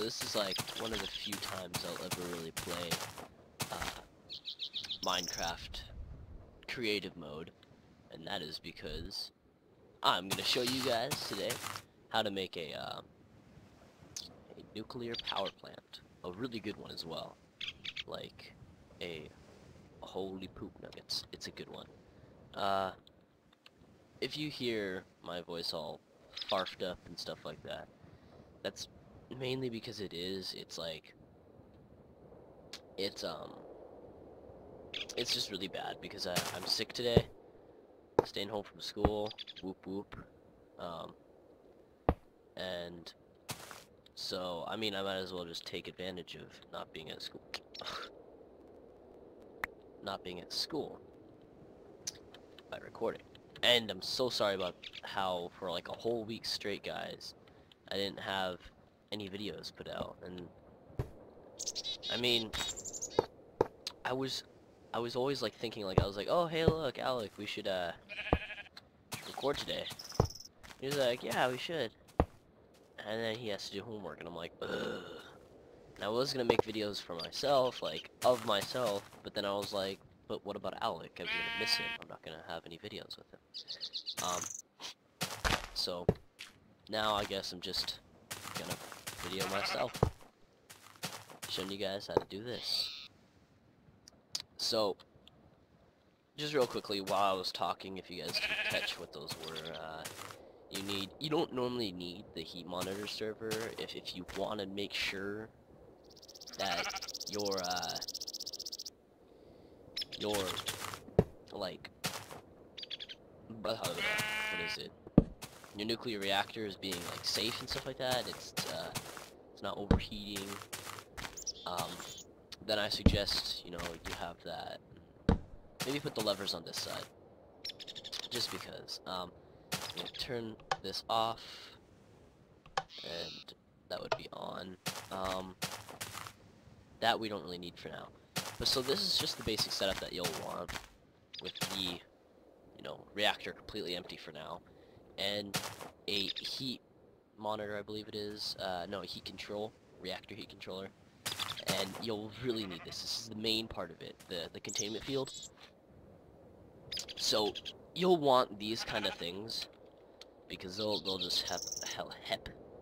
So this is like one of the few times I'll ever really play Minecraft creative mode, and that is because I'm gonna show you guys today how to make a nuclear power plant, a really good one as well, like a holy poop nuggets. It's a good one. If you hear my voice all farfed up and stuff like that, that's mainly because it's like it's just really bad because I'm sick today, staying home from school, whoop whoop, and so I mean I might as well just take advantage of not being at school by recording. And I'm so sorry about how for like a whole week straight, guys, I didn't have any videos put out. And I mean, I was always like thinking, like I was like, oh hey look Alec, we should record today. He was like, yeah, we should. And then he has to do homework, and I'm like, ugh. And I was gonna make videos for myself, like of myself, but then I was like, but what about Alec? I'm gonna miss him. I'm not gonna have any videos with him. So now I guess I'm just gonna video myself, showing you guys how to do this. So just real quickly, while I was talking, if you guys can catch what those were, you don't normally need the heat monitor server if you want to make sure that your like what is it? Your nuclear reactor is being like safe and stuff like that. It's not overheating. Then I suggest you have that. Maybe put the levers on this side, just because. I'm gonna turn this off, and that would be on. That we don't really need for now. But so this is just the basic setup that you'll want with the reactor completely empty for now, and a heat monitor, I believe it is. No, heat control, reactor heat controller. And you'll really need this. This is the main part of it, the containment field. So you'll want these kind of things because they'll just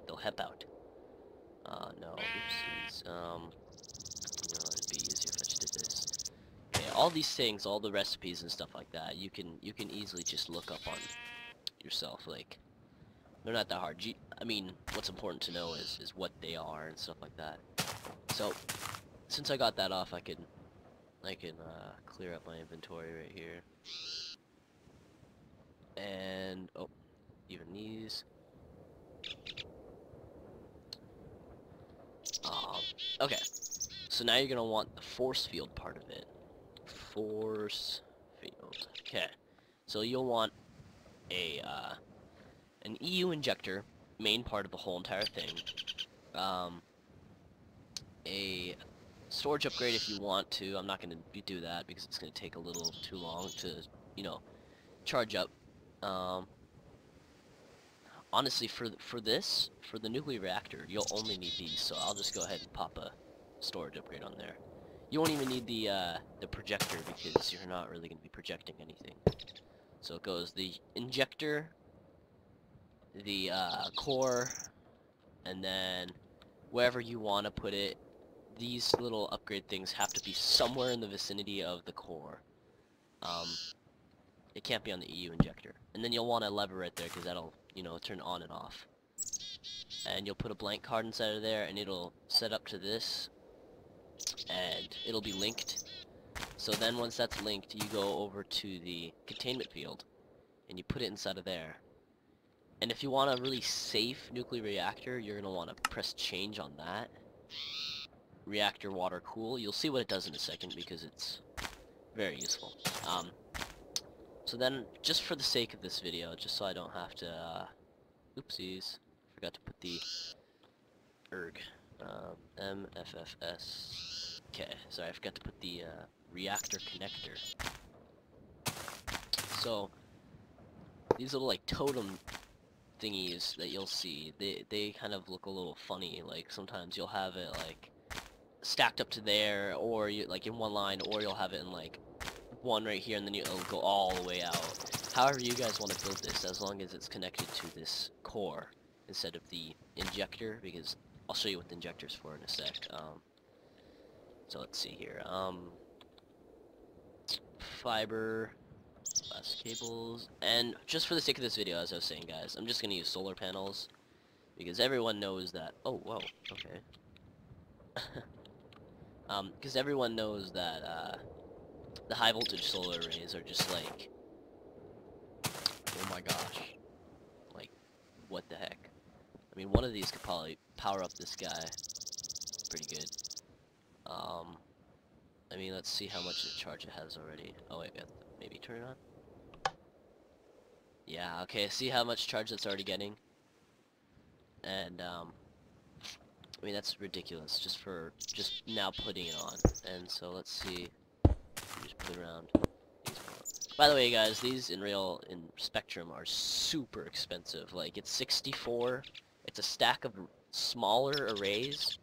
they'll help out. No, oopsies. It'd be easier if I just did this. Okay, all these things, all the recipes and stuff like that, you can easily just look up on yourself. Like, they're not that hard. I mean, what's important to know is what they are and stuff like that. So, since I got that off, I can clear up my inventory right here. And oh, even these. Okay. So now you're gonna want the force field part of it. Force field. Okay. So you'll want an EU injector, main part of the whole entire thing. A storage upgrade if you want to. I'm not gonna do that because it's gonna take a little too long to, charge up. Honestly, for the nuclear reactor, you'll only need these, so I'll just go ahead and pop a storage upgrade on there. You won't even need the projector because you're not really going to be projecting anything. So it goes the injector, the core, and then wherever you want to put it, these little upgrade things have to be somewhere in the vicinity of the core. It can't be on the EU injector. And then you'll want a lever right there because that'll, turn on and off. And you'll put a blank card inside of there and it'll set up to this. And it'll be linked. So then once that's linked, you go over to the containment field and you put it inside of there. And if you want a really safe nuclear reactor, you're going to want to press change on that. Reactor water cool. You'll see what it does in a second because it's very useful. So then, just for the sake of this video, just so I don't have to, oopsies, forgot to put the erg, MFFS, okay, sorry, I forgot to put the, reactor connector. So, these little, like, totem thingies that you'll see, they kind of look a little funny. Like sometimes you'll have it like stacked up to there, or you like in one line, or you'll have it in like one right here, and then it'll go all the way out. However you guys want to build this, as long as it's connected to this core instead of the injector, because I'll show you what the injector's for in a sec. So let's see here. Fiber, glass cables, and just for the sake of this video, as I was saying, guys, I'm just gonna use solar panels because everyone knows that. Oh, whoa, okay. Because everyone knows that the high voltage solar arrays are just like, oh my gosh, like what the heck? I mean, one of these could probably power up this guy pretty good. I mean, let's see how much charge it has already. Oh wait, maybe turn it on. Yeah, okay, see how much charge that's already getting? And, I mean, that's ridiculous, just now putting it on. And so, let's see, just put it around. By the way, guys, these in Spectrum are super expensive. Like, it's 64, it's a stack of smaller arrays.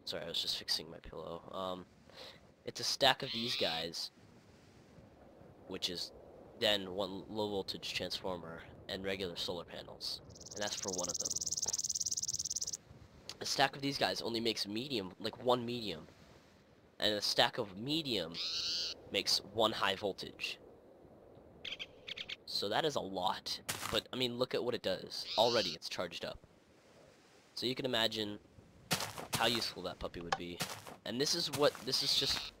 Sorry, I was just fixing my pillow. It's a stack of these guys, which is then one low voltage transformer and regular solar panels, and that's for one of them. A stack of these guys only makes medium, like one medium, and a stack of medium makes one high voltage. So that is a lot, but I mean, look at what it does. Already it's charged up. So you can imagine how useful that puppy would be. And this is just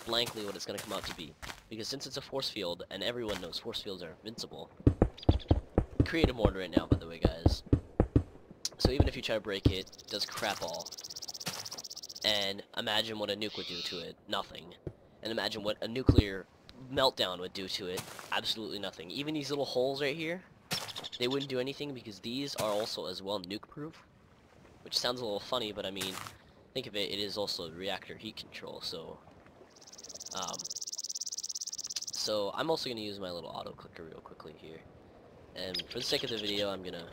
blankly what it's going to come out to be. Because since it's a force field, and everyone knows force fields are invincible, create a mortar right now, by the way, guys. So even if you try to break it, it does crap all. And imagine what a nuke would do to it. Nothing. And imagine what a nuclear meltdown would do to it. Absolutely nothing. Even these little holes right here, they wouldn't do anything because these are also as well nuke-proof. Which sounds a little funny, but I mean, think of it, it is also reactor heat control, so so I'm also going to use my little auto clicker real quickly here. And for the sake of the video, I'm gonna...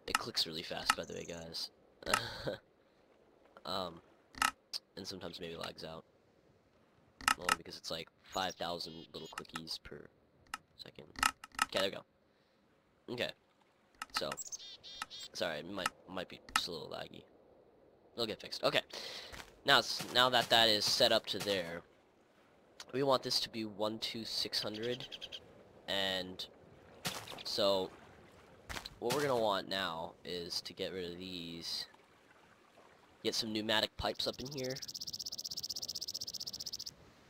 It clicks really fast, by the way, guys. And sometimes maybe lags out. Well, because it's like 5,000 little clickies per second. Okay, there we go. Okay. So, sorry, it might be just a little laggy. It'll get fixed. Okay. Now that that is set up to there, we want this to be 12600, and so what we're gonna want now is to get rid of these. Get some pneumatic pipes up in here.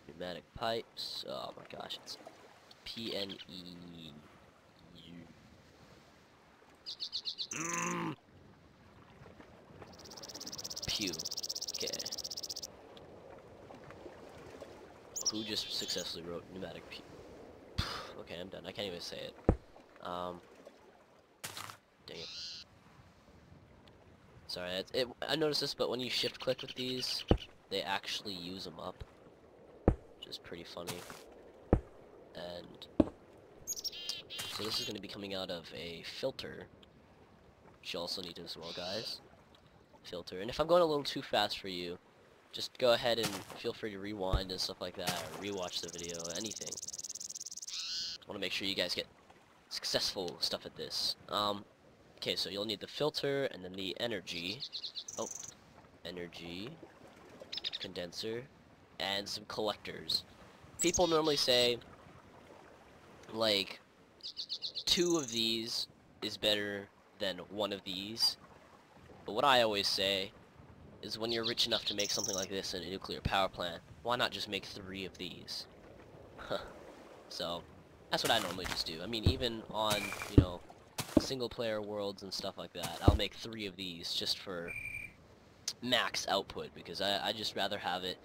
Pneumatic pipes. Oh my gosh, it's PNEU. Pew. Okay. Who just successfully wrote pneumatic pew? Okay, I'm done. I can't even say it. Dang it. Sorry, I noticed this, but when you shift click with these, they actually use them up, which is pretty funny. And so this is going to be coming out of a filter, which you also need as well, guys. Filter. And if I'm going a little too fast for you, just go ahead and feel free to rewind and stuff like that, or rewatch the video, anything. I want to make sure you guys get successful stuff at this. Okay, so you'll need the filter, and then the energy. Oh, energy, condenser, and some collectors. People normally say, like, 2 of these is better than 1 of these. But what I always say is when you're rich enough to make something like this in a nuclear power plant, why not just make 3 of these? So, that's what I normally just do. I mean, even on, you know, single-player worlds and stuff like that, I'll make 3 of these just for max output, because I just rather have it.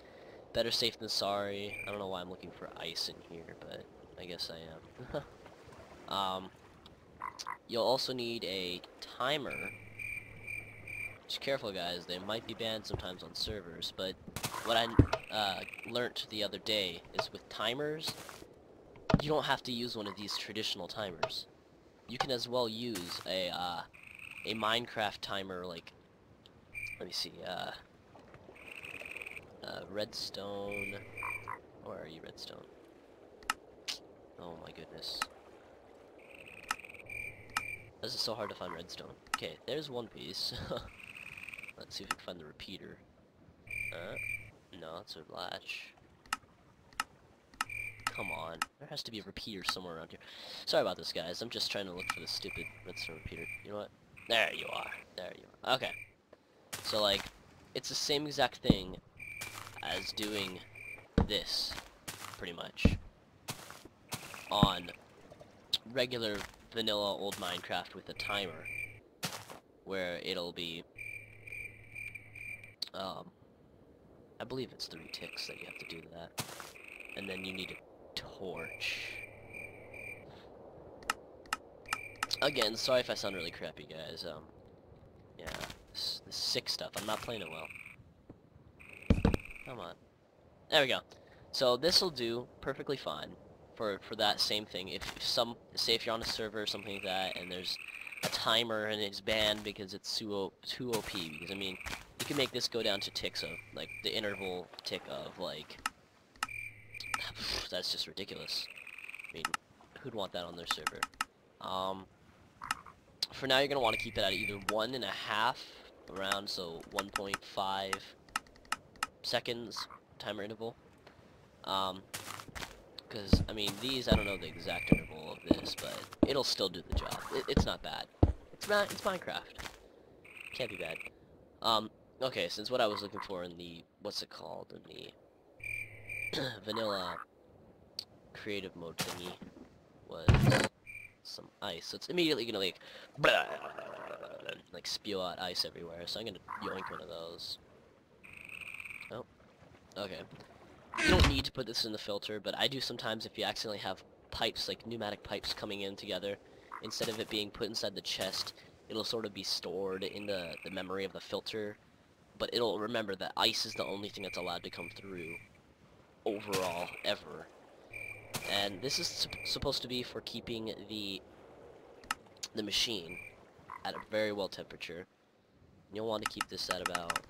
Better safe than sorry. I don't know why I'm looking for ice in here, but I guess I am. You'll also need a timer. Just careful, guys, they might be banned sometimes on servers, but what I learnt the other day is with timers, you don't have to use one of these traditional timers. You can as well use a Minecraft timer, like, let me see, redstone. Where are you, redstone? Oh my goodness. This is so hard to find redstone. Okay, there's one piece. Let's see if we can find the repeater. No, it's a latch. Come on. There has to be a repeater somewhere around here. Sorry about this, guys. I'm just trying to look for the stupid redstone repeater. You know what? There you are. There you are. Okay. So, like, it's the same exact thing as doing this, pretty much, on regular vanilla old Minecraft with a timer, where it'll be, I believe it's 3 ticks that you have to do that, and then you need a torch. Again, sorry if I sound really crappy, guys. Yeah, this sick stuff. I'm not playing it well. Come on. There we go. So this'll do perfectly fine for that same thing. If say if you're on a server or something like that, and there's a timer and it's banned because it's too OP. Because I mean, you can make this go down to ticks of like the interval tick of like. That's just ridiculous. I mean, who'd want that on their server? For now, you're gonna want to keep it at either 1.5 around, so 1.5 seconds timer interval. Because I mean, these I don't know the exact interval of this, but it'll still do the job. It's not bad. It's Minecraft. Can't be bad. Okay, since what I was looking for in the what's it called in the vanilla creative mode thingy was some ice, so it's immediately gonna like spew out ice everywhere. So I'm gonna yoink one of those. Oh, okay. You don't need to put this in the filter, but I do sometimes if you accidentally have pipes, like pneumatic pipes coming in together. Instead of it being put inside the chest, it'll sort of be stored in the memory of the filter, but it'll remember that ice is the only thing that's allowed to come through overall, ever. And this is supposed to be for keeping the machine at a very well temperature. You'll want to keep this at about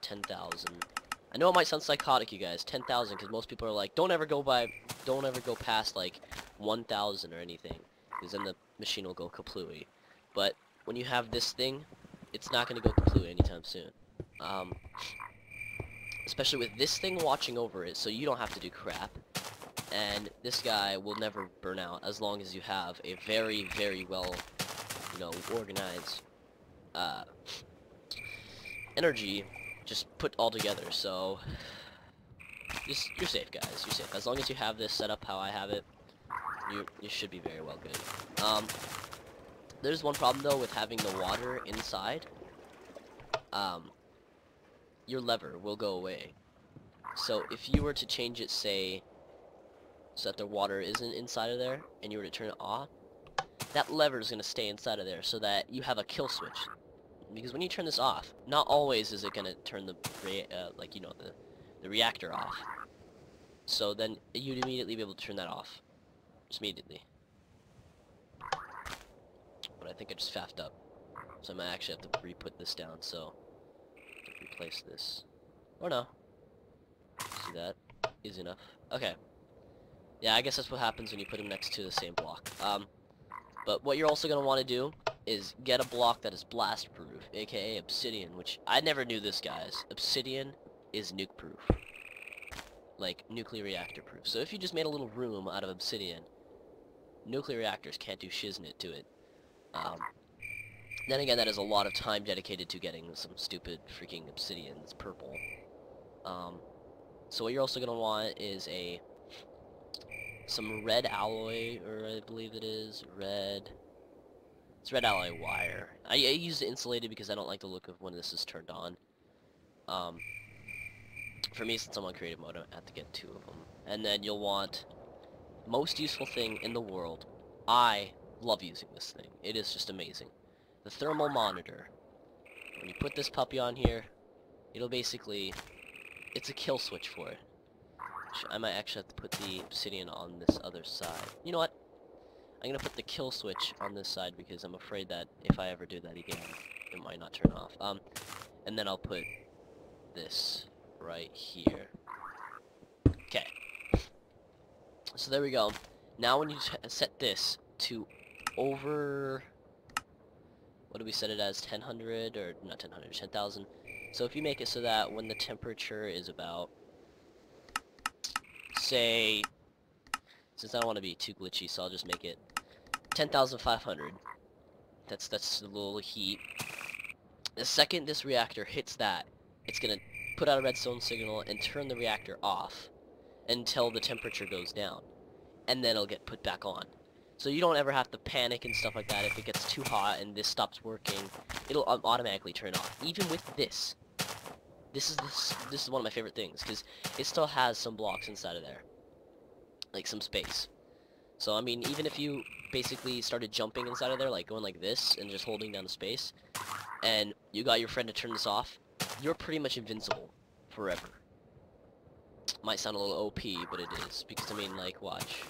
10,000. I know it might sound psychotic, you guys, 10,000, because most people are like, don't ever go past like 1,000 or anything, because then the machine will go kaplooey. But when you have this thing, it's not going to go kaplooey anytime soon. Especially with this thing watching over it, so you don't have to do crap. And this guy will never burn out as long as you have a very, very well, you know, organized energy just put all together. So you're safe, guys. You're safe as long as you have this set up how I have it. You should be very well good. There's one problem though with having the water inside. Your lever will go away. So if you were to change it, say, so that the water isn't inside of there, and you were to turn it off, that lever is going to stay inside of there so that you have a kill switch. Because when you turn this off, not always is it going to turn the, like, you know, the reactor off. So then you'd immediately be able to turn that off. Just immediately. But I think I just faffed up. So I might actually have to re-put this down, so replace this. Or no. See that? Easy enough. Okay. Yeah, I guess that's what happens when you put them next to the same block. But what you're also going to want to do is get a block that is blast proof, aka obsidian, which I never knew this, guys. Obsidian is nuke proof. Like, nuclear reactor proof. So if you just made a little room out of obsidian, nuclear reactors can't do shiznit to it. Then again, that is a lot of time dedicated to getting some stupid freaking obsidian that's purple. So what you're also going to want is some red alloy, or I believe it is red. It's red alloy wire. I use it insulated because I don't like the look of when this is turned on. For me, since I'm on creative mode, I have to get 2 of them. And then you'll want most useful thing in the world. I love using this thing. It is just amazing. The thermal monitor. When you put this puppy on here, it'll basically, it's a kill switch for it. switch. I might actually have to put the obsidian on this other side. You know what? I'm gonna put the kill switch on this side because I'm afraid that if I ever do that again, it might not turn off. And then I'll put this right here. Okay. So there we go. Now when you set this to over... What do we set it as? 1000 or not 1000, 10,000. So if you make it so that when the temperature is about, say, since I don't want to be too glitchy, so I'll just make it 10,500. That's the little heat. The second this reactor hits that, it's gonna put out a redstone signal and turn the reactor off until the temperature goes down, and then it'll get put back on. So you don't ever have to panic and stuff like that if it gets too hot and this stops working. It'll automatically turn off. Even with this. This is one of my favorite things because it still has some blocks inside of there, like some space. So I mean, even if you basically started jumping inside of there, like going like this and just holding down the space, and you got your friend to turn this off, you're pretty much invincible forever. Might sound a little OP, but it is, because I mean, like, watch.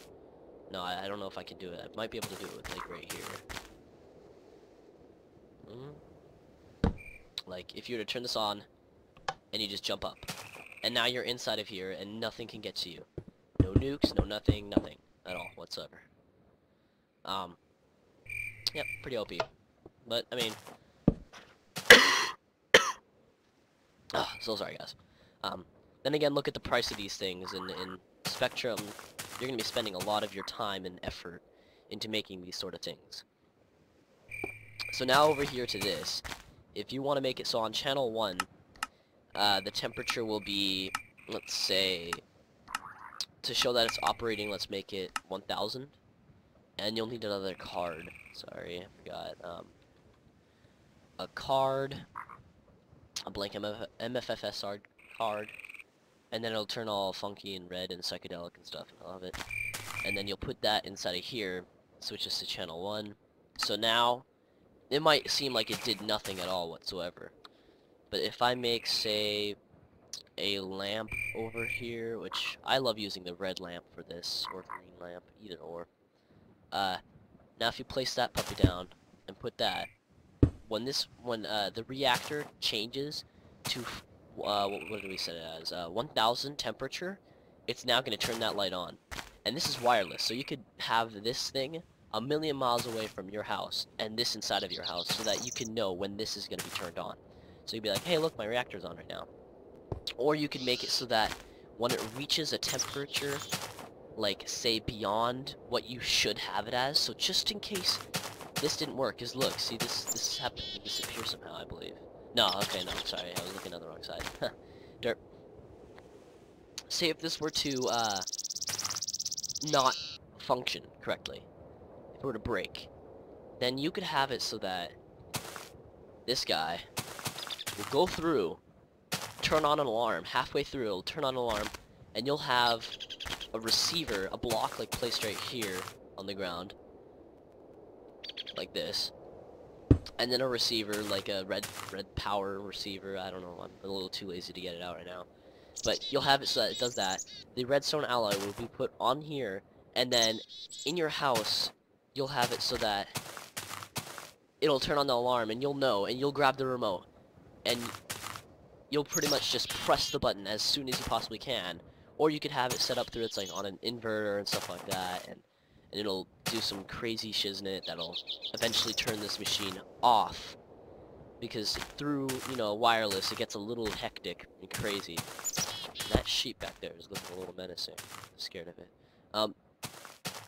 No, I don't know if I can do it. I might be able to do it with, like, right here. Like, if you were to turn this on, and you just jump up. And now you're inside of here, and nothing can get to you. No nukes, no nothing at all, whatsoever. Yep, pretty OP. But, I mean... oh, so sorry, guys. Then again, look at the price of these things. In Spectrum, you're going to be spending a lot of your time and effort into making these sort of things. So now over here to this, if you want to make it so on channel 1, the temperature will be, let's say, to show that it's operating, let's make it 1000. And you'll need another card. Sorry, I forgot. A card, a blank MFFS card, and then it'll turn all funky and red and psychedelic and stuff, and I love it. And then you'll put that inside of here, switches to channel 1. So now, it might seem like it did nothing at all whatsoever. But if I make, say, a lamp over here, which I love using the red lamp for this, or green lamp, either or. Now if you place that puppy down and put that, when the reactor changes to what do we set it as? 1000 temperature, it's now going to turn that light on. And this is wireless, so you could have this thing a million miles away from your house and this inside of your house so that you can know when this is going to be turned on. So you'd be like, hey, look, my reactor's on right now. Or you could make it so that when it reaches a temperature, like, say, beyond what you should have it as, so just in case this didn't work, because look, see, this happened to disappear somehow, I believe. No, okay, no, sorry, I was looking on the wrong side. Derp. Say if this were to, not function correctly, if it were to break, then you could have it so that this guy will go through, turn on an alarm, halfway through it'll turn on an alarm, and you'll have a receiver, a block like placed right here on the ground, like this, and then a receiver, like a red power receiver. I don't know, I'm a little too lazy to get it out right now. But you'll have it so that it does that. The redstone alloy will be put on here, and then in your house, you'll have it so that it'll turn on the alarm, and you'll know, and you'll grab the remote, and you'll pretty much just press the button as soon as you possibly can. Or you could have it set up through it's like on an inverter and stuff like that, and it'll do some crazy shiznit that'll eventually turn this machine off. Because through, you know, wireless, it gets a little hectic and crazy. And that sheep back there is looking a little menacing. I'm scared of it.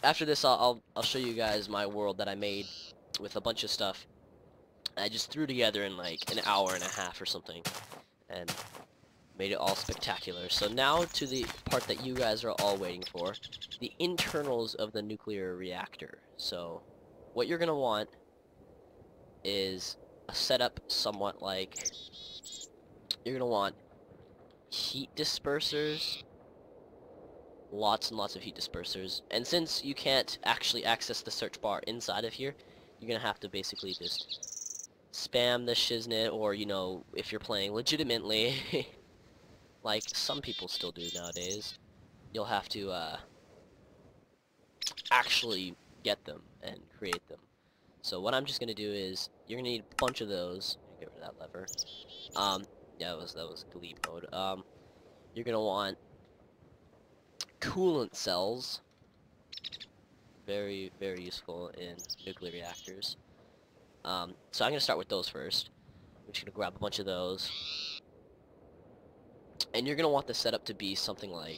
After this, I'll show you guys my world that I made with a bunch of stuff. I just threw together in like an hour and a half or something, and made it all spectacular. So now to the part that you guys are all waiting for, the internals of the nuclear reactor. So what you're gonna want is a setup somewhat like, you're gonna want heat dispersers, lots and lots of heat dispersers, and since you can't actually access the search bar inside of here, you're gonna have to basically just spam the shiznit, or, you know, if you're playing legitimately like some people still do nowadays, you'll have to actually get them and create them. So what I'm just gonna do is you're gonna need a bunch of those. Get rid of that lever. Yeah, that was delete mode. You're gonna want coolant cells. Very, very useful in nuclear reactors. So I'm gonna start with those first. I'm just gonna grab a bunch of those. And you're gonna want the setup to be something like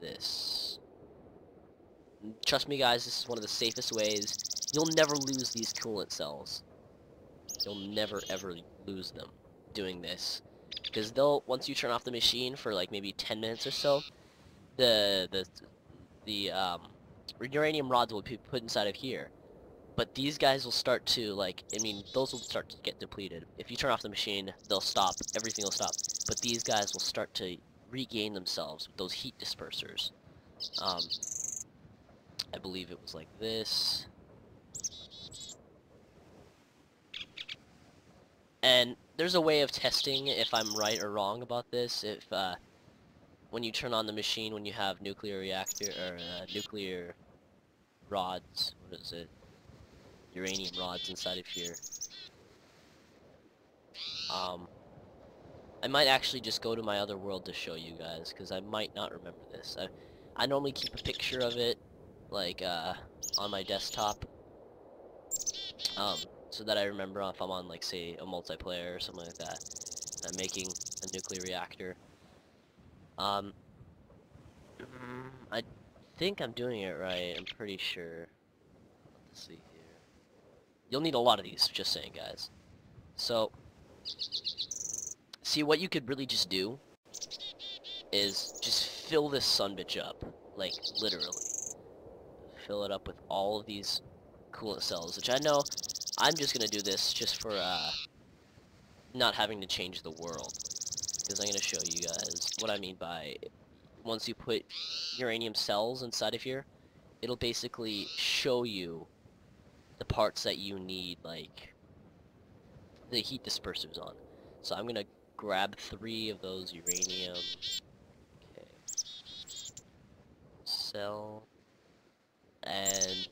this. Trust me guys, this is one of the safest ways. You'll never lose these coolant cells. You'll never ever lose them doing this. Because once you turn off the machine for like maybe 10 minutes or so, the uranium rods will be put inside of here. But these guys will start to, like, I mean, those will start to get depleted. If you turn off the machine, they'll stop, everything will stop. But these guys will start to regain themselves with those heat dispersers. I believe it was like this. And there's a way of testing if I'm right or wrong about this. If, when you turn on the machine, when you have nuclear reactor, or nuclear rods, what is it? Uranium rods inside of here. I might actually just go to my other world to show you guys, because I might not remember this. I normally keep a picture of it, like, on my desktop, so that I remember if I'm on, like, say, a multiplayer or something like that. I'm making a nuclear reactor. I think I'm doing it right, I'm pretty sure. Let's see here. You'll need a lot of these, just saying, guys. So, see, what you could really just do is just fill this sumbitch up, like, literally. Fill it up with all of these coolant cells, which I know I'm just gonna do this just for, not having to change the world. Because I'm gonna show you guys what I mean by, once you put uranium cells inside of here, it'll basically show you the parts that you need, like the heat dispersers on. So I'm gonna grab 3 of those uranium. Okay. Cell. And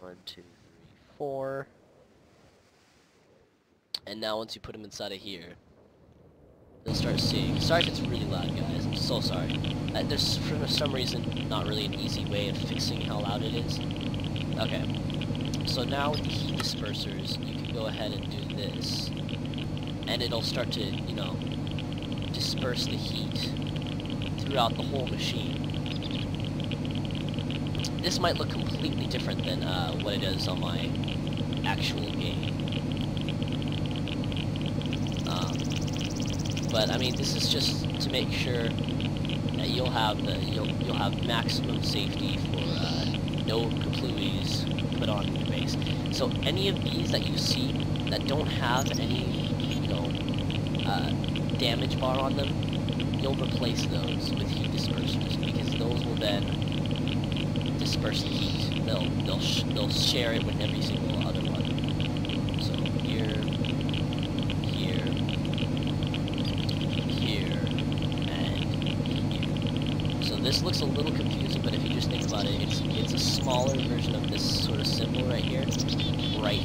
1, 2, 3, 4. And now once you put them inside of here, you'll start seeing. Sorry if it's really loud, guys. I'm so sorry. There's for some reason not really an easy way of fixing how loud it is. Okay. So now with the heat dispersers, you can go ahead and do this, and it'll start to, you know, disperse the heat throughout the whole machine. This might look completely different than what it is on my actual game. But I mean, this is just to make sure that you'll have maximum safety for no kaplooies put on your base. So any of these that you see that don't have any, you know, damage bar on them, you'll replace those with heat dispersers, because those will then disperse the heat. They'll share it with every single other one. So here, here, here, and here. So this looks a little confusing, but if you just think about it, it's a smaller version of this sort of symbol right here, and right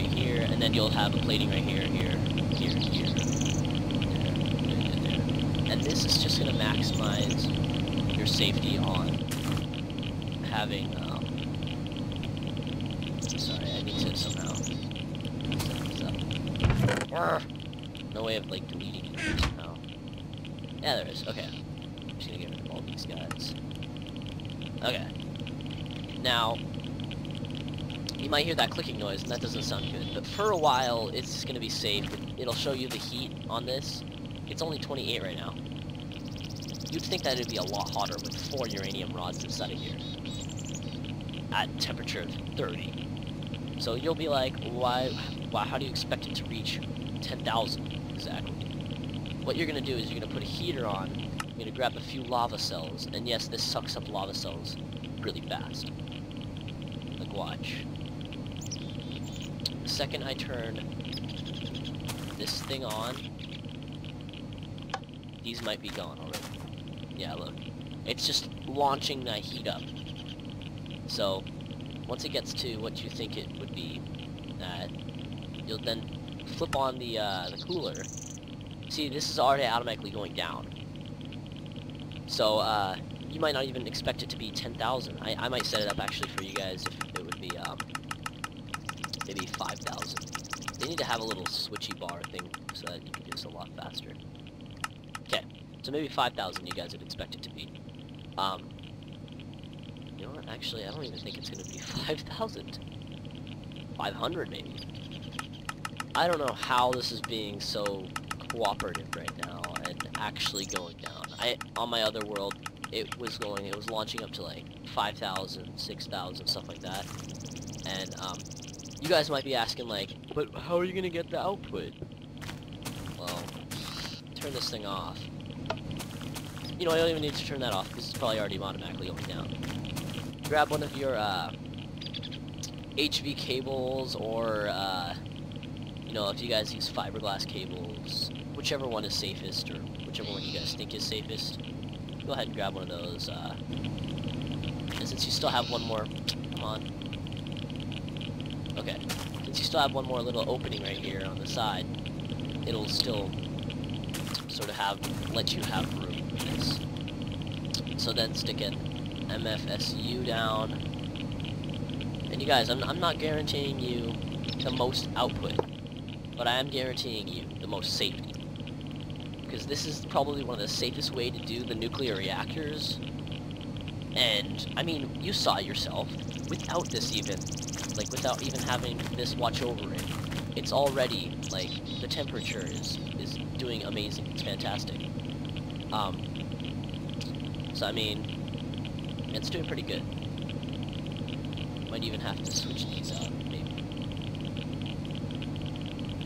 here, and then you'll have a plating right here, here, here, here, there, there. And this is just going to maximize your safety on having, sorry, I need to somehow set this up. No way of, like, deleting it somehow. Yeah, there is. Okay. I'm just gonna get rid of all these guys. Okay. Now, you might hear that clicking noise, and that doesn't sound good. But for a while, it's gonna be safe. It'll show you the heat on this. It's only 28 right now. You'd think that it'd be a lot hotter with 4 uranium rods inside of here. At temperature of 30. So you'll be like, why, how do you expect it to reach 10,000 exactly? What you're gonna do is you're gonna put a heater on, you're gonna grab a few lava cells, and yes, this sucks up lava cells really fast. Like, watch. The second I turn this thing on, these might be gone already. Yeah, look. It's just launching that heat up. So, once it gets to what you think it would be, you'll then flip on the cooler. See, this is already automatically going down. So, you might not even expect it to be 10,000. I might set it up actually for you guys if it would be, maybe 5,000. They need to have a little switchy bar thing so that you can do this a lot faster. Okay, so maybe 5,000 you guys would expect it to be. You know what, actually, I don't even think it's gonna be 5,000. 500 maybe. I don't know how this is being so cooperative right now and actually going down. On my other world, it was launching up to like 5,000, 6,000, stuff like that. And, you guys might be asking like, but how are you gonna get the output? Well, turn this thing off. You know, I don't even need to turn that off because it's probably already automatically going down. Grab one of your, HV cables or, you know, if you guys use fiberglass cables, whichever one is safest, or whichever one you guys think is safest, go ahead and grab one of those, and since you still have one more, come on, okay, since you still have one more little opening right here on the side, it'll still sort of let you have room for this. So then stick an MFSU down, and you guys, I'm not guaranteeing you the most output, but I am guaranteeing you the most safety. Because this is probably one of the safest way to do the nuclear reactors. And, I mean, you saw it yourself. Without this even, like, without even having this watch over it, it's already, like, the temperature is doing amazing. It's fantastic. So, I mean, it's doing pretty good. Might even have to switch these out, maybe.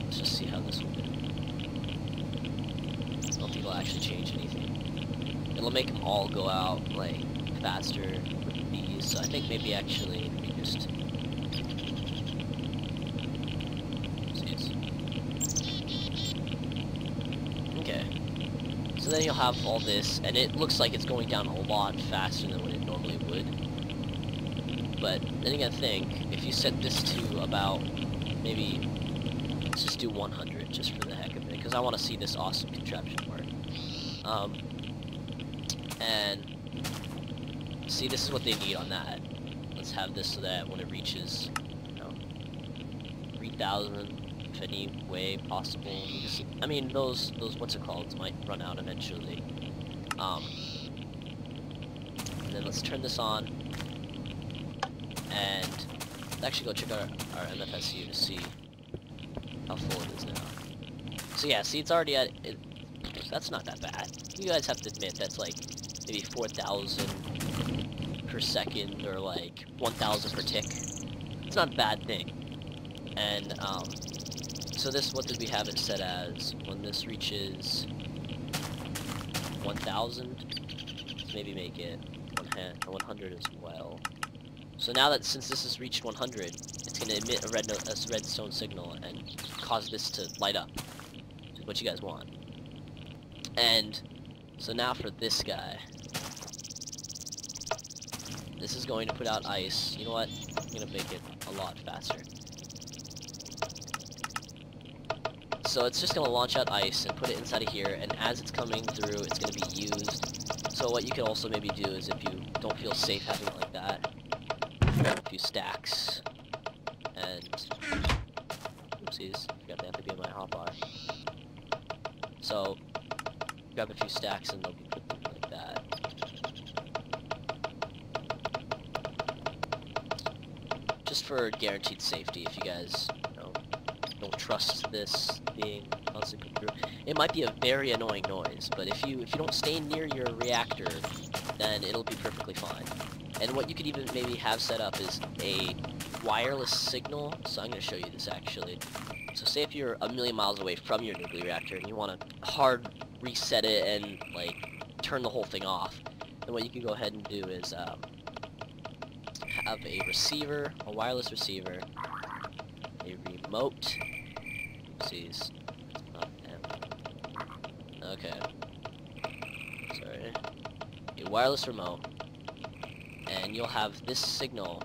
Let's just see how this will do. I don't think it'll actually change anything. It'll make them all go out, like, faster with these, so I think maybe actually we just... Okay. So then you'll have all this, and it looks like it's going down a lot faster than what it normally would. But then you gotta think, if you set this to about, maybe, let's just do 100 just for the heck of it, because I want to see this awesome contraption work. And see, this is what they need on that. Let's have this so that when it reaches, you know, 3,000, if any way possible. Just, I mean, those what's it called might run out eventually. And then let's turn this on, and let's actually go check our MFSU to see how full it is now. So yeah, see, it's already at it. That's not that bad. You guys have to admit that's like maybe 4,000 per second or like 1,000 per tick. It's not a bad thing. And so this, what did we have it set as? When this reaches 1,000, let's maybe make it 100 as well. So now that, since this has reached 100, it's going to emit a redstone signal and cause this to light up, which is what you guys want. And so now for this guy, this is going to put out ice. You know what? I'm going to make it a lot faster. So it's just going to launch out ice and put it inside of here, and as it's coming through, it's going to be used. So what you could also maybe do is, if you don't feel safe having it like that, grab a few stacks, and oopsies, forgot they have to be in my hotbar. So grab a few stacks and they'll be put in like that. Just for guaranteed safety, if you guys, you know, don't trust this being constantly put through. It might be a very annoying noise, but if you don't stay near your reactor, then it'll be perfectly fine. And what you could even maybe have set up is a wireless signal. So I'm going to show you this actually. So say if you're a million miles away from your nuclear reactor and you want to hard reset it and like turn the whole thing off, then what you can go ahead and do is have a receiver, a wireless receiver, a remote. Oopsies. Okay. Sorry. a wireless remote, and you'll have this signal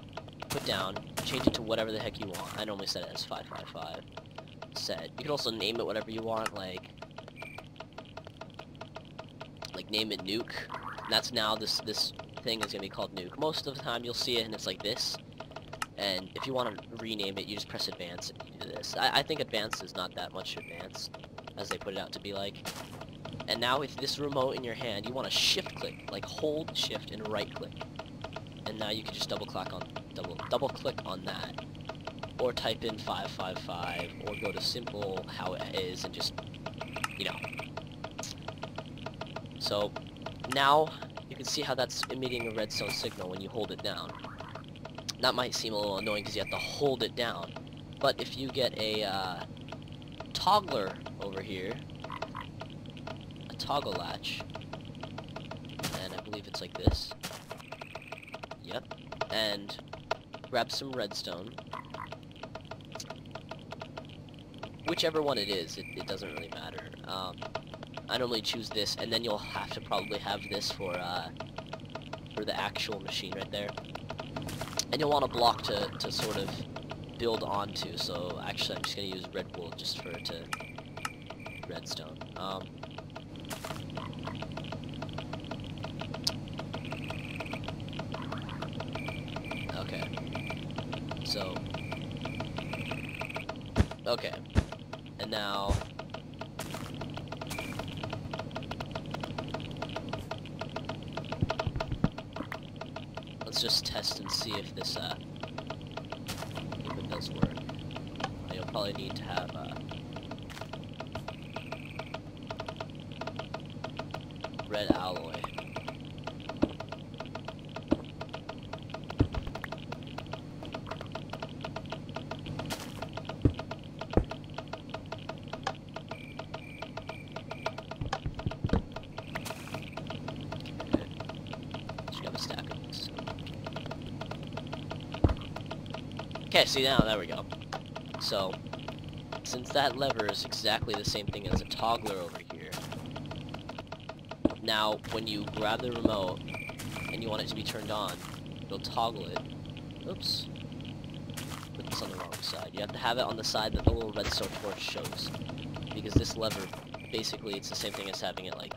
put down, change it to whatever the heck you want. I normally set it as 555. Set. You can also name it whatever you want, like name it Nuke. And that's now this thing is gonna be called Nuke. Most of the time you'll see it and it's like this. And if you want to rename it, you just press Advance and you do this. I think Advanced is not that much advanced, as they put it out to be like. And now with this remote in your hand, you want to shift click, like hold shift and right click. And now you can just double click on that, or type in 555, or go to simple how it is and just, you know. So now you can see how that's emitting a redstone signal when you hold it down. That might seem a little annoying because you have to hold it down, but if you get a toggler over here, a toggle latch, and I believe it's like this. Yep. And grab some redstone. Whichever one it is, it doesn't really matter. I normally choose this, and then you'll have to probably have this for the actual machine right there. And you'll want a block to sort of build onto, so actually I'm just going to use red wool just for it to redstone. Okay. So, okay. And now, let's just test and see if this, if it does work. You'll probably need to have, red alloy. Okay, see now, there we go. So, since that lever is exactly the same thing as a toggler over here, now when you grab the remote and you want it to be turned on, you'll toggle it. Oops. Put this on the wrong side. You have to have it on the side that the little redstone torch shows. Because this lever, basically it's the same thing as having it like,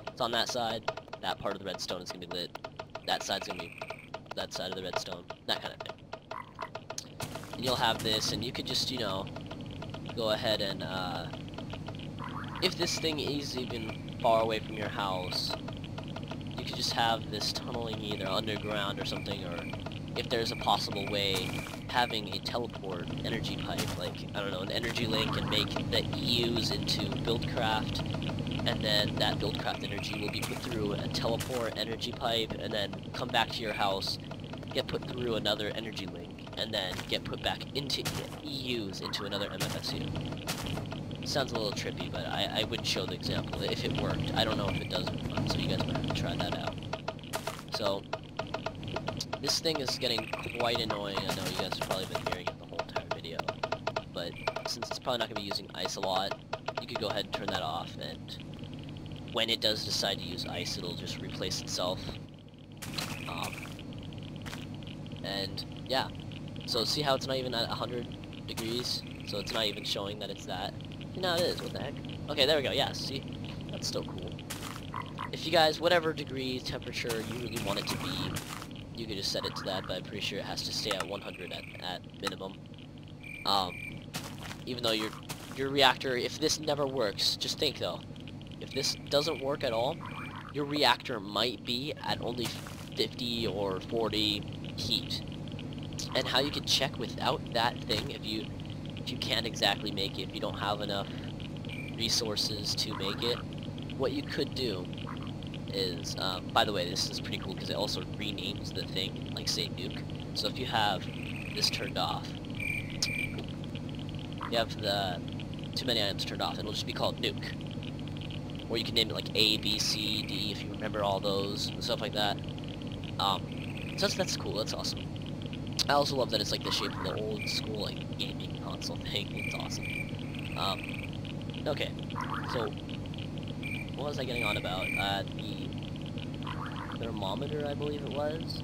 it's on that side, that part of the redstone is going to be lit, that side's going to be that side of the redstone, that kind of thing. And you'll have this, and you could just, you know, go ahead and, if this thing is even far away from your house, you could just have this tunneling either underground or something, or if there's a possible way, having a teleport energy pipe, like, I don't know, an energy link, and make the EUs into Buildcraft, and then that Buildcraft energy will be put through a teleport energy pipe, and then come back to your house, get put through another energy link, and then get put back into EUs into another MFSU. Sounds a little trippy, but I would show the example if it worked. I don't know if it does or not, so you guys might have to try that out. So, this thing is getting quite annoying. I know you guys have probably been hearing it the whole entire video, but since it's probably not going to be using ice a lot, you could go ahead and turn that off, and when it does decide to use ice, it'll just replace itself. And yeah, so see how it's not even at 100 degrees, so it's not even showing that it's that. No, it is, what the heck. Okay, there we go, yeah, see, that's still cool. If you guys, whatever degree temperature you really want it to be, you could just set it to that, but I'm pretty sure it has to stay at 100 at minimum. Even though your reactor, if this never works, just think though, if this doesn't work at all, your reactor might be at only 50 or 40 heat. And how you can check without that thing, if you can't exactly make it, if you don't have enough resources to make it, what you could do is, by the way, this is pretty cool because it also renames the thing, like say Nuke. So if you have this turned off, you have the too many items turned off, it'll just be called Nuke. Or you can name it like A, B, C, D, if you remember all those, and stuff like that. So that's cool, that's awesome. I also love that it's like the shape of the old school like gaming console thing. It's awesome. Okay, so what was I getting on about? thermometer, I believe it was.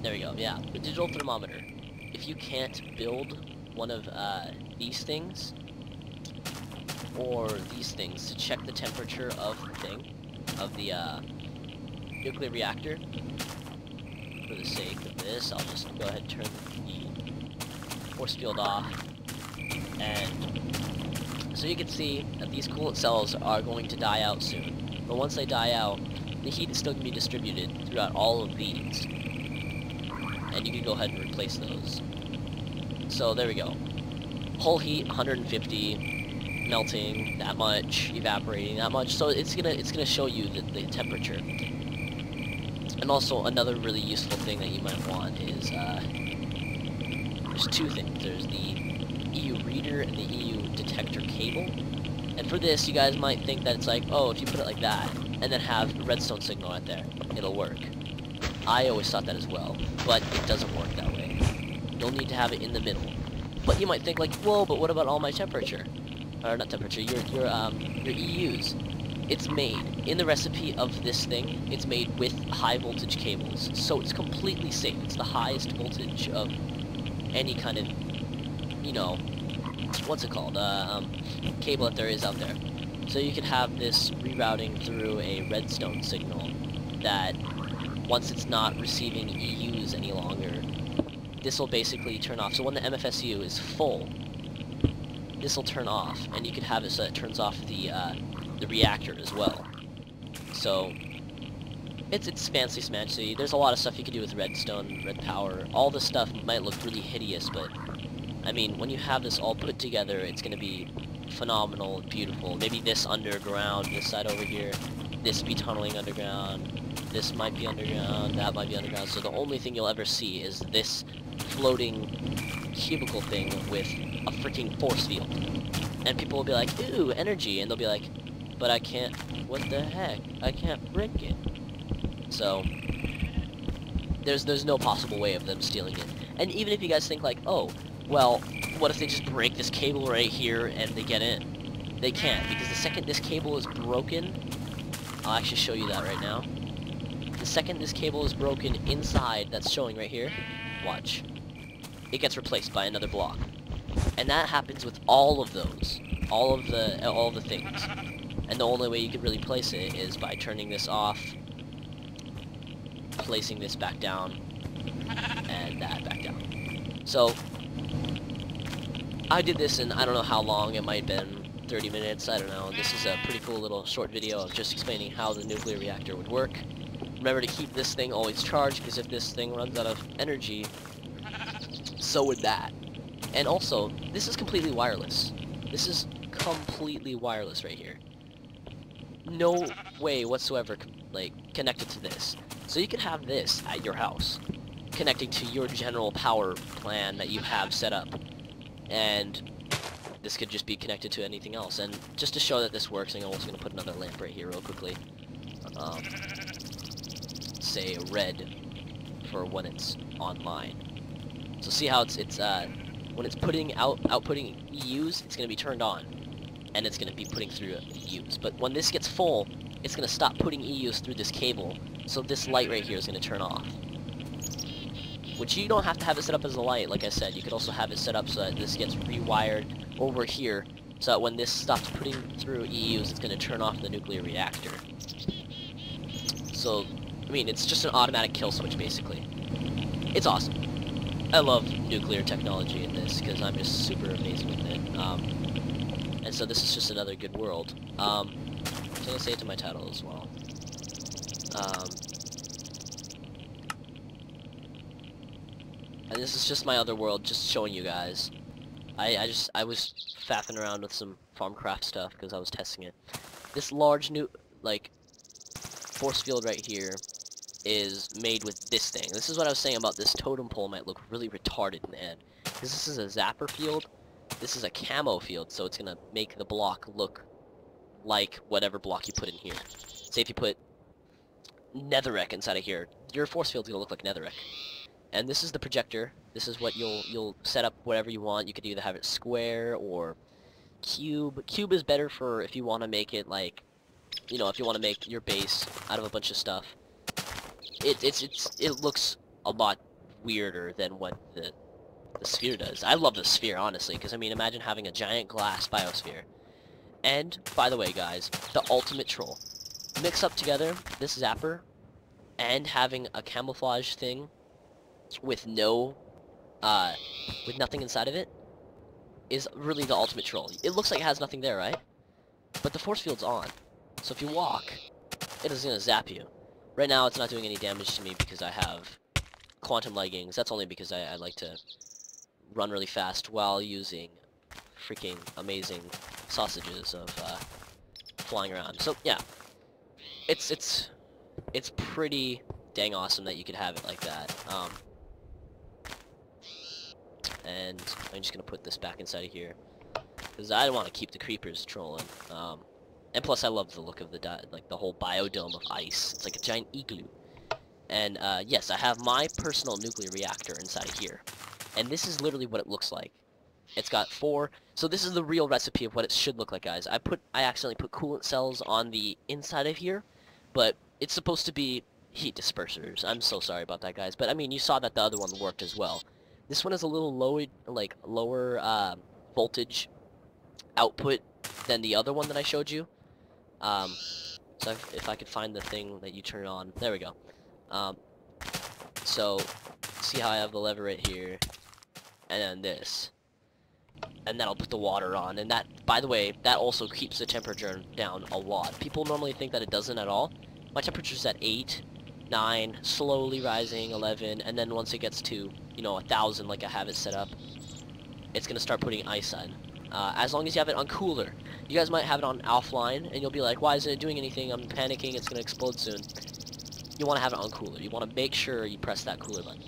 There we go, yeah, the digital thermometer. If you can't build one of these things, or these things, to check the temperature of the nuclear reactor, for the sake of this, I'll just go ahead and turn the force field off, and so you can see that these coolant cells are going to die out soon. But once they die out, the heat is still going to be distributed throughout all of these, and you can go ahead and replace those. So there we go. Whole heat 150, melting that much, evaporating that much. So it's gonna show you the temperature. And also another really useful thing that you might want is there's two things. There's the EU reader and the EU detector cable. And for this, you guys might think that it's like, oh, if you put it like that and then have a redstone signal right there, it'll work. I always thought that as well, but it doesn't work that way. You'll need to have it in the middle. But you might think like, whoa, but what about all my temperature? Or not temperature, your EUs. It's made, in the recipe of this thing, it's made with high voltage cables. So it's completely safe. It's the highest voltage of any kind of, you know, what's it called, cable that there is out there. So you can have this rerouting through a redstone signal that, once it's not receiving EUs any longer, this will basically turn off. So when the MFSU is full, this will turn off, and you can have it so it turns off the reactor as well. So it's fancy smancy. There's a lot of stuff you can do with redstone, red power. All this stuff might look really hideous, but I mean, when you have this all put together, it's gonna be phenomenal, beautiful. Maybe this underground, this side over here, this be tunneling underground, this might be underground, that might be underground. So the only thing you'll ever see is this floating cubicle thing with a freaking force field. And people will be like, ooh, energy, and they'll be like, but I can't, what the heck, I can't break it. So there's no possible way of them stealing it. And even if you guys think like, oh, well, what if they just break this cable right here and they get in? They can't, because the second this cable is broken, I'll actually show you that right now. The second this cable is broken inside, that's showing right here, watch, it gets replaced by another block. And that happens with all of those, all of the things. And the only way you can really place it is by turning this off, placing this back down, and that back down. So I did this in, I don't know how long, it might have been 30 minutes, I don't know. This is a pretty cool little short video of just explaining how the nuclear reactor would work. Remember to keep this thing always charged, because if this thing runs out of energy, so would that. And also, this is completely wireless. This is completely wireless right here. No way whatsoever, like, connected to this. So you could have this at your house, connecting to your general power plan that you have set up. And this could just be connected to anything else. And just to show that this works, I'm also going to put another lamp right here real quickly. Say red for when it's online. So see how it's when it's outputting EUs, it's going to be turned on, and it's going to be putting through EUs. But when this gets full, it's going to stop putting EUs through this cable, so this light right here is going to turn off. Which you don't have to have it set up as a light, like I said. You could also have it set up so that this gets rewired over here, so that when this stops putting through EUs, it's going to turn off the nuclear reactor. So, I mean, it's just an automatic kill switch, basically. It's awesome. I love nuclear technology in this, because I'm just super amazed with it. And so this is just another good world. So I'm going to say it to my title as well. And this is just my other world, just showing you guys. I was faffing around with some Farmcraft stuff, because I was testing it. This large force field right here is made with this thing. This is what I was saying about this totem pole might look really retarded in the end. Because this is a zapper field, this is a camo field, so it's going to make the block look like whatever block you put in here. Say if you put netherrack inside of here, your force field's going to look like netherrack. And this is the projector. This is what you'll set up whatever you want. You could either have it square or cube. Cube is better for if you want to make it like you know, if you want to make your base out of a bunch of stuff, it looks a lot weirder than what the sphere does. I love the sphere, honestly, because, I mean, imagine having a giant glass biosphere. And, by the way, guys, the ultimate troll. Mix up together this zapper and having a camouflage thing with no, with nothing inside of it is really the ultimate troll. It looks like it has nothing there, right? But the force field's on. So if you walk, it is going to zap you. Right now, it's not doing any damage to me because I have quantum leggings. That's only because I like to run really fast while using freaking amazing sausages of flying around. So yeah, it's pretty dang awesome that you could have it like that. And I'm just gonna put this back inside of here because I don't want to keep the creepers trolling. And plus, I love the look of the whole biodome of ice. It's like a giant igloo. And yes, I have my personal nuclear reactor inside of here. And this is literally what it looks like. It's got 4. So this is the real recipe of what it should look like, guys. I accidentally put coolant cells on the inside of here, but it's supposed to be heat dispersers. I'm so sorry about that, guys. But I mean, you saw that the other one worked as well. This one is a little lower voltage output than the other one that I showed you. So if I could find the thing that you turn on, there we go. So see how I have the lever right here, and then this, and that'll put the water on. And that, by the way, that also keeps the temperature down a lot. People normally think that it doesn't at all. My temperature's at 8, 9, slowly rising, 11, and then once it gets to, you know, 1,000 like I have it set up, it's gonna start putting ice on. As long as you have it on cooler. You guys might have it on offline, and you'll be like, why isn't it doing anything? I'm panicking, it's gonna explode soon. You want to have it on cooler. You want to make sure you press that cooler button.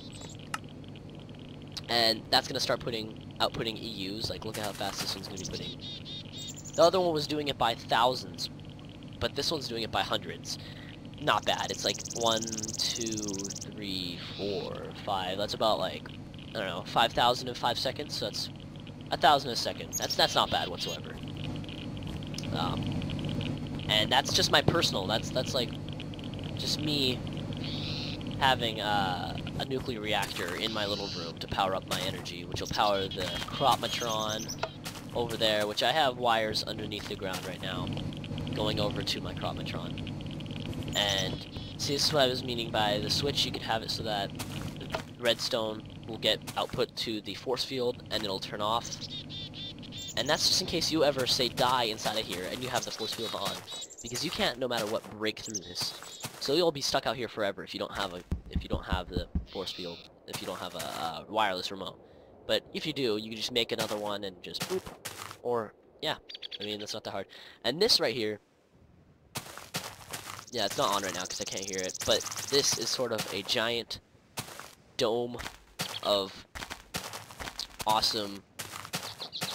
And that's going to start outputting EUs. Like, look at how fast this one's going to be putting. The other one was doing it by thousands, but this one's doing it by hundreds. Not bad. It's like 1, 2, 3, 4, 5. That's about like, I don't know, 5,000 in 5 seconds. So that's 1,000 a second. That's not bad whatsoever. And that's just my personal. That's like just me having a nuclear reactor in my little room to power up my energy, which will power the Cropmatron over there, which I have wires underneath the ground right now, going over to my Cropmatron. And see, this is what I was meaning by the switch. You could have it so that the redstone will get output to the force field, and it'll turn off. And that's just in case you ever, say, die inside of here, and you have the force field on. Because you can't, no matter what, break through this. So you'll be stuck out here forever if you don't have the force field, if you don't have a wireless remote. But if you do, you can just make another one and just boop. Or, yeah, I mean, that's not that hard. And this right here, yeah, it's not on right now because I can't hear it, but this is sort of a giant dome of awesome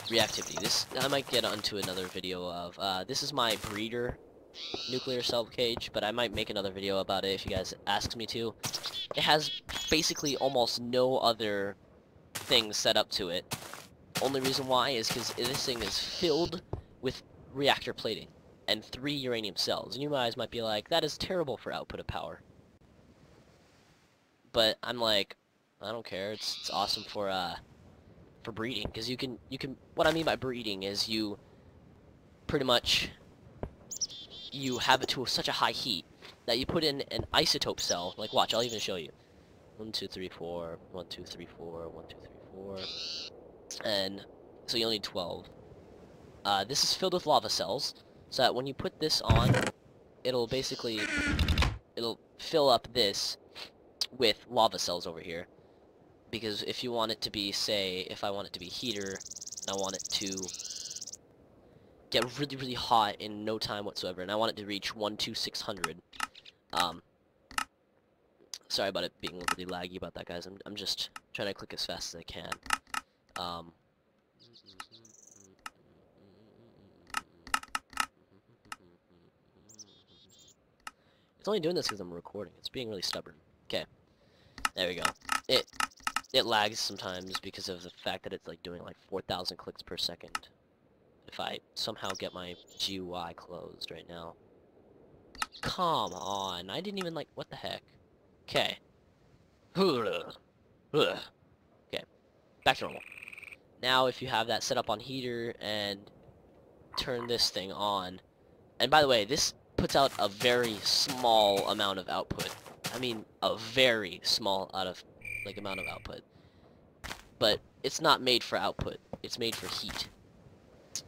reactivity. This, I might get onto another video of, this is my breeder nuclear cell cage, but I might make another video about it if you guys ask me to. It has basically almost no other things set up to it. Only reason why is because this thing is filled with reactor plating and 3 uranium cells. And you guys might be like, that is terrible for output of power. But I'm like, I don't care. It's awesome for breeding, because you can what I mean by breeding is you pretty much have it to such a high heat that you put in an isotope cell. Like, watch, I'll even show you. 1, 2, 3, 4, 1, 2, 3, 4, 1, 2, 3, 4, and so you'll need 12. This is filled with lava cells, so that when you put this on, it'll fill up this with lava cells over here. Because if you want it to be, say, if I want it to be heater, I want it to get really, really hot in no time whatsoever, and I want it to reach 12600. Sorry about it being really laggy about that, guys. I'm just trying to click as fast as I can. It's only doing this because I'm recording. It's being really stubborn. Okay, there we go. It lags sometimes because of the fact that it's like doing like 4,000 clicks per second. If I somehow get my GUI closed right now. Come on, I didn't even like, what the heck? Okay. Okay, back to normal. Now if you have that set up on heater and turn this thing on, and by the way, this puts out a very small amount of output. I mean, a very small amount of output. But it's not made for output, it's made for heat.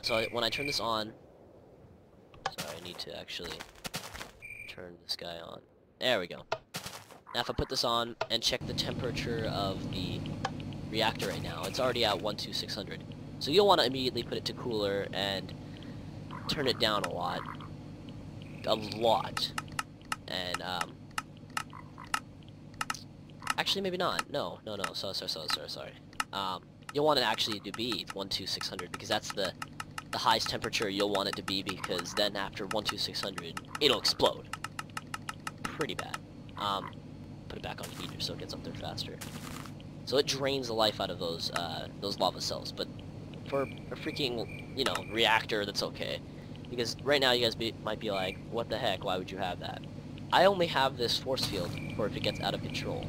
So when I turn this on, sorry, I need to actually turn this guy on. There we go. Now if I put this on and check the temperature of the reactor right now, it's already at 12600. So you'll want to immediately put it to cooler and turn it down a lot. And actually maybe not. No. Sorry. You'll want it actually to be 12600 because that's the highest temperature you'll want it to be, because then after 12600 it'll explode. Pretty bad. Put it back on heater so it gets up there faster. So it drains the life out of those lava cells, but for a freaking, you know, reactor, that's okay. Because right now you guys might be like, what the heck, why would you have that? I only have this force field for if it gets out of control.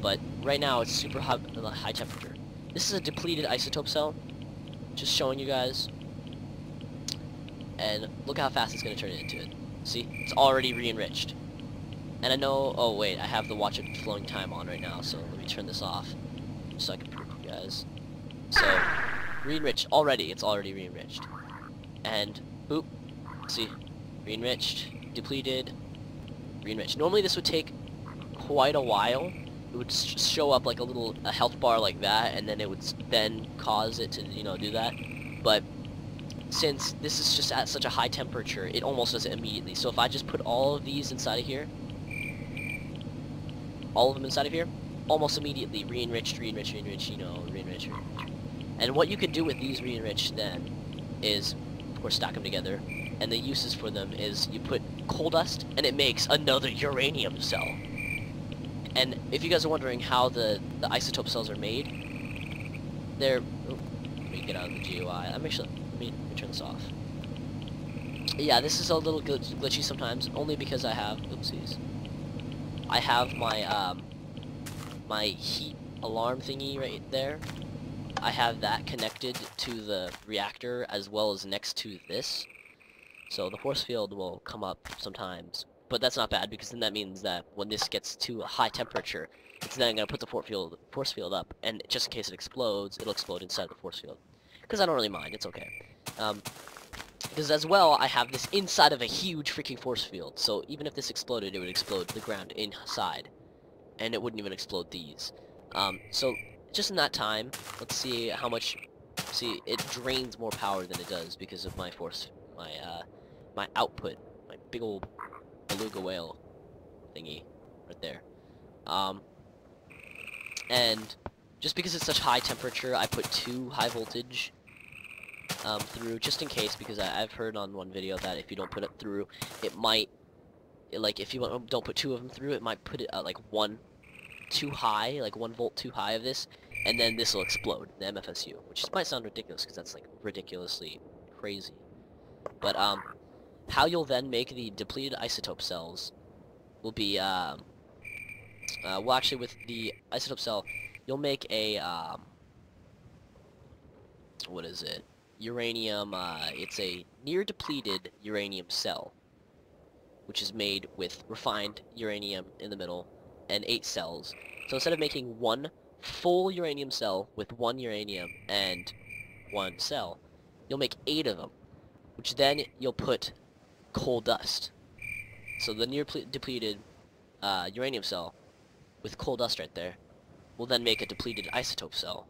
But right now it's super high temperature. This is a depleted isotope cell, just showing you guys. And look how fast it's going to turn it into it. See? It's already re-enriched. And I know, oh wait, I have the watch it flowing time on right now, so let me turn this off, so I can prove you guys. So, re-enriched, it's already re-enriched. And, boop, see, re-enriched, depleted, re-enriched. Normally this would take quite a while. It would show up like a health bar like that, and then it would then cause it to, you know, do that. But since this is just at such a high temperature, it almost does it immediately. So if I just put all of these inside of here, almost immediately re-enriched, you know, re-enriched. And what you can do with these re-enriched then is, of course, stack them together. And the uses for them is you put coal dust, and it makes another uranium cell. And if you guys are wondering how the isotope cells are made, they're... Oh, let me get out of the GUI. Let me turn this off. Yeah, this is a little glitchy sometimes, only because I have... Oopsies. I have my, my heat alarm thingy right there. I have that connected to the reactor as well as next to this. So the force field will come up sometimes. But that's not bad, because then that means that when this gets to a high temperature, it's then going to put the force field up, and just in case it explodes, it'll explode inside the force field. Because I don't really mind, it's okay. Because as well, I have this inside of a huge freaking force field, so even if this exploded, it would explode the ground inside, and it wouldn't even explode these. So just in that time, let's see how much. See, it drains more power than it does because of my my output, my big old beluga whale thingy right there. And just because it's such high temperature, I put 2 high voltage through, just in case, because I've heard on one video that if you don't put it through, it might, like, if you don't put 2 of them through, it might put it at like 1 too high, like 1 volt too high of this, and then this will explode, the MFSU, which might sound ridiculous because that's like ridiculously crazy. But how you'll then make the depleted isotope cells will be well, actually, with the isotope cell, you'll make a what is it? Uranium. It's a near depleted uranium cell, which is made with refined uranium in the middle and 8 cells. So instead of making 1 full uranium cell with 1 uranium and 1 cell, you'll make 8 of them, which then you'll put coal dust. So the near depleted uranium cell with coal dust right there will then make a depleted isotope cell,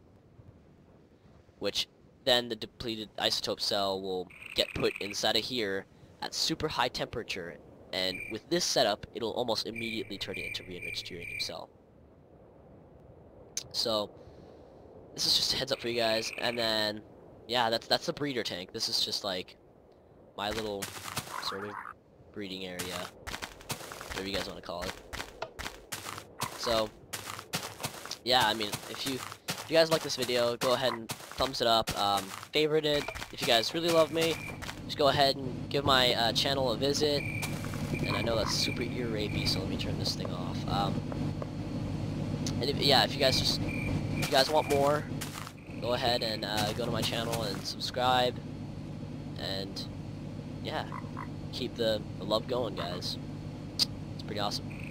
which then the depleted isotope cell will get put inside of here at super high temperature, and with this setup, it'll almost immediately turn it into re-enriched uranium cell. So this is just a heads up for you guys, and then yeah, that's the breeder tank. This is just like my little sort of breeding area, whatever you guys want to call it. So yeah, I mean, if you guys like this video, go ahead and thumbs it up, favorite it. If you guys really love me, just go ahead and give my channel a visit, and and I know that's super ear rapey, so let me turn this thing off. And if you guys want more, go ahead and go to my channel and subscribe, and yeah, keep the love going, guys. It's pretty awesome.